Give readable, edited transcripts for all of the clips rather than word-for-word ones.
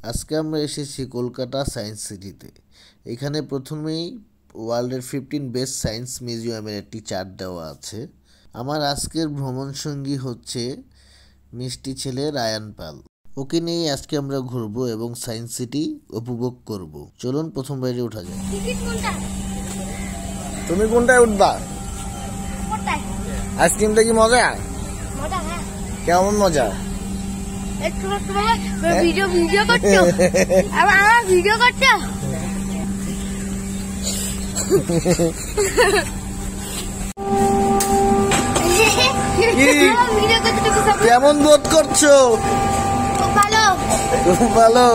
আজকে আমরা এসেছি কলকাতা সায়েন্স সিটিতে। এখানে প্রথমেই ওয়ার্ল্ডের 15 বেস্ট সায়েন্স মিউজিয়ামের একটি চার্ট দেওয়া আছে। আমার আজকের ভ্রমণ সঙ্গী হচ্ছে মিষ্টি ছেলে রায়ান পাল। ওকে নিয়ে আজকে আমরা ঘুরবো এবং সায়েন্স সিটি উপভোগ করব। চলুন প্রথম বাইরে ওঠা যায়। তুমি কোনটায় উঠবা? আইসক্রিমটা কি মজা? কেমন মজা? ভিডিও করছো? আমার ভিডিও করছো? কেমন বোধ করছো? খুব ভালো। খুব ভালো।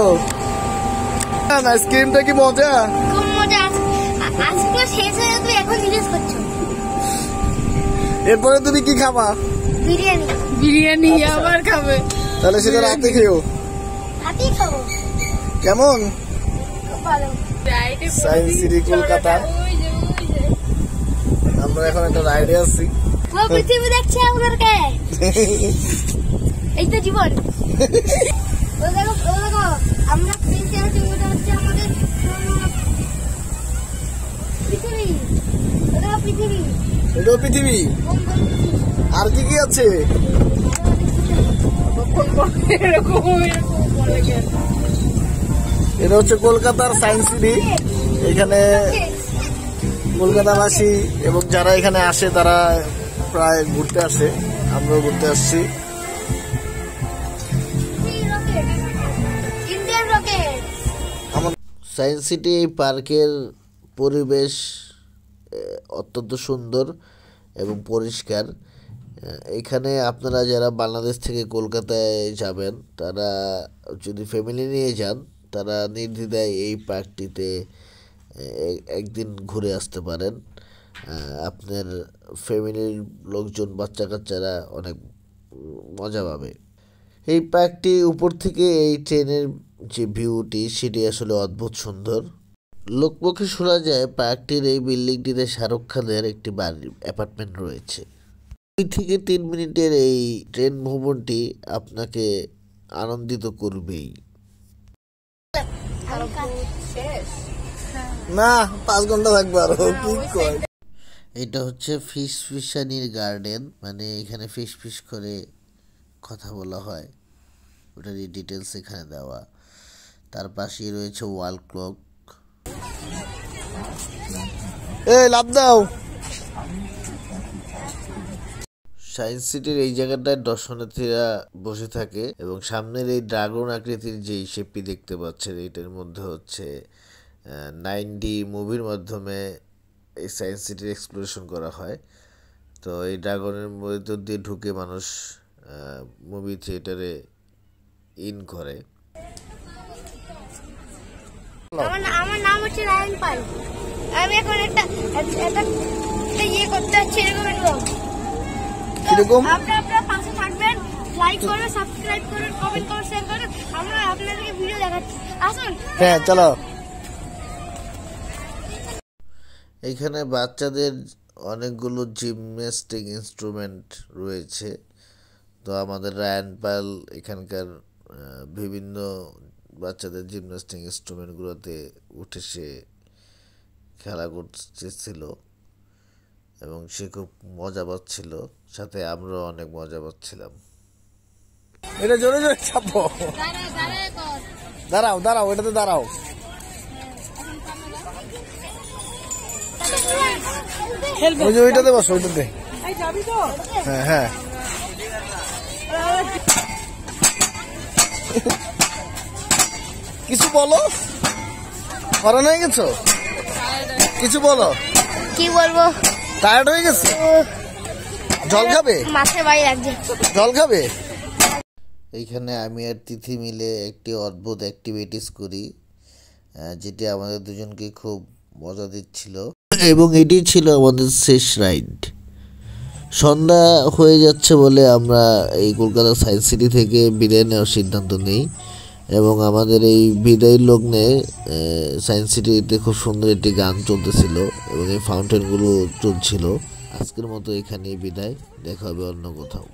আইসক্রিমটা কি মজা? খুব মজা। আজকে শেষ হয়ে তুমি এখন রিলিজ করছো। এরপরে তুমি কি খাবা? বিরিয়ানি। বিরিয়ানি আবার খাবে? তাহলে সেটা রাতে খেও। রাতেই খাবো। কেমন? খুব ভালো। Science city Kolkata. আমরা এখন একটা রাইডে আছি। ও পৃথিবী দেখছে আপনাদেরকে। এই তো জীবন। ও দেখো আমরা ওটা হচ্ছে আমাদের পৃথিবী। ওটা পৃথিবী। এটাও পৃথিবী। আর কি কি আছে? এটা হচ্ছে কলকাতার সায়েন্স সিটি। এখানে কলকাতাবাসী এবং যারা এখানে আসে তারা প্রায় ঘুরতে আসে। আমরাও ঘুরতে আসছি। সায়েন্স সিটি এই পার্কের পরিবেশ অত্যন্ত সুন্দর এবং পরিষ্কার। এখানে আপনারা যারা বাংলাদেশ থেকে কলকাতায় যাবেন তারা যদি ফ্যামিলি নিয়ে যান তারা নির্দ্বিধায় এই পার্কটিতে একদিন ঘুরে আসতে পারেন। আপনার ফ্যামিলির লোকজন বাচ্চা কাচ্চারা অনেক মজা পাবে। এই পার্কটি উপর থেকে এই ট্রেনের যে ভিউটি সেটি আসলে অদ্ভুত সুন্দর। লোকমুখে শোনা যায় পার্কটির এই বিল্ডিংটিতে শাহরুখ খানের একটি বাড়ি অ্যাপার্টমেন্ট রয়েছে। 2 থেকে 3 মিনিটের এই ট্রেন ভ্রমণটি আপনাকে আনন্দিত করবেই। না 5 ঘন্টা থাকবো আরো। কি কয়? এটা হচ্ছে ফিশানির গার্ডেন, মানে এখানে ফিশ করে কথা বলা হয়, ওটারই ডিটেলস এখানে দেওয়া। তার পাশেই রয়েছে ওয়াল ক্লক। এই লাভ দাও। সায়েন্স সিটির এই জায়গাটায় দর্শনার্থীরা বসে থাকে এবং সামনের এই ড্রাগন আকৃতির যে শেপটি দেখতে পাচ্ছেন এটার মধ্যে হচ্ছে 9D মুভির মাধ্যমে এই সায়েন্স সিটির এক্সপ্লোরেশন করা হয়। তো এই ড্রাগনের মধ্যে দিয়ে ঢুকে মানুষ মুভি থিয়েটারে ইন করে। আমার নাম হচ্ছে রায়ান পাল। আমি এখন একটা ইয়ে করতে যাচ্ছি এরকম। আপনারা পাশে থাকবেন, লাইক করবেন, সাবস্ক্রাইব করবেন, কমেন্ট করবেন, শেয়ার করবেন। আমরা আপনাদেরকে ভিডিও দেখাচ্ছি। আসুন। হ্যাঁ চলো। এখানে বাচ্চাদের অনেকগুলো জিমন্যাস্টিক ইনস্ট্রুমেন্ট রয়েছে। তো আমাদের রায়ান পাল এখানকার বিভিন্ন বাচ্চাদের জিমন্যাস্টিক ইনস্ট্রুমেন্টগুলোতে উঠে সে খেলা করতেছিল এবং সে খুব মজা পাচ্ছিল, সাথে আমরাও অনেক মজা পাচ্ছিলাম। এটা জোরে জোরে চাপো। দাঁড়াও দাঁড়াও, এটাতে দাঁড়াও। ওই যে ওইটাতে বসো, ওইটাতে। হ্যাঁ হ্যাঁ। কিছু বলো, হরান হয়ে গেছো? কিছু বলো। কি বলবো? টায়ার্ড হয়ে গেছে? জল খাবে? মাছের বাড়ি লাগছে। জল খাবে? এইখানে আমি আর তিথি মিলে একটি অদ্ভুত অ্যাক্টিভিটিস করি যেটি আমাদের দুজনকে খুব মজা দিচ্ছিল এবং এটি ছিল আমাদের শেষ রাইড। সন্ধ্যা হয়ে যাচ্ছে বলে আমরা এই কলকাতা সায়েন্স সিটি থেকে বিদায় নেওয়ার সিদ্ধান্ত নিই এবং আমাদের এই বিদায় লগ্নে সায়েন্স সিটিতে খুব সুন্দর একটি গান চলতেছিল এবং এই ফাউন্টেনগুলো চলছিল। আজকের মতো এখানেই বিদায়, দেখা হবে অন্য কোথাও।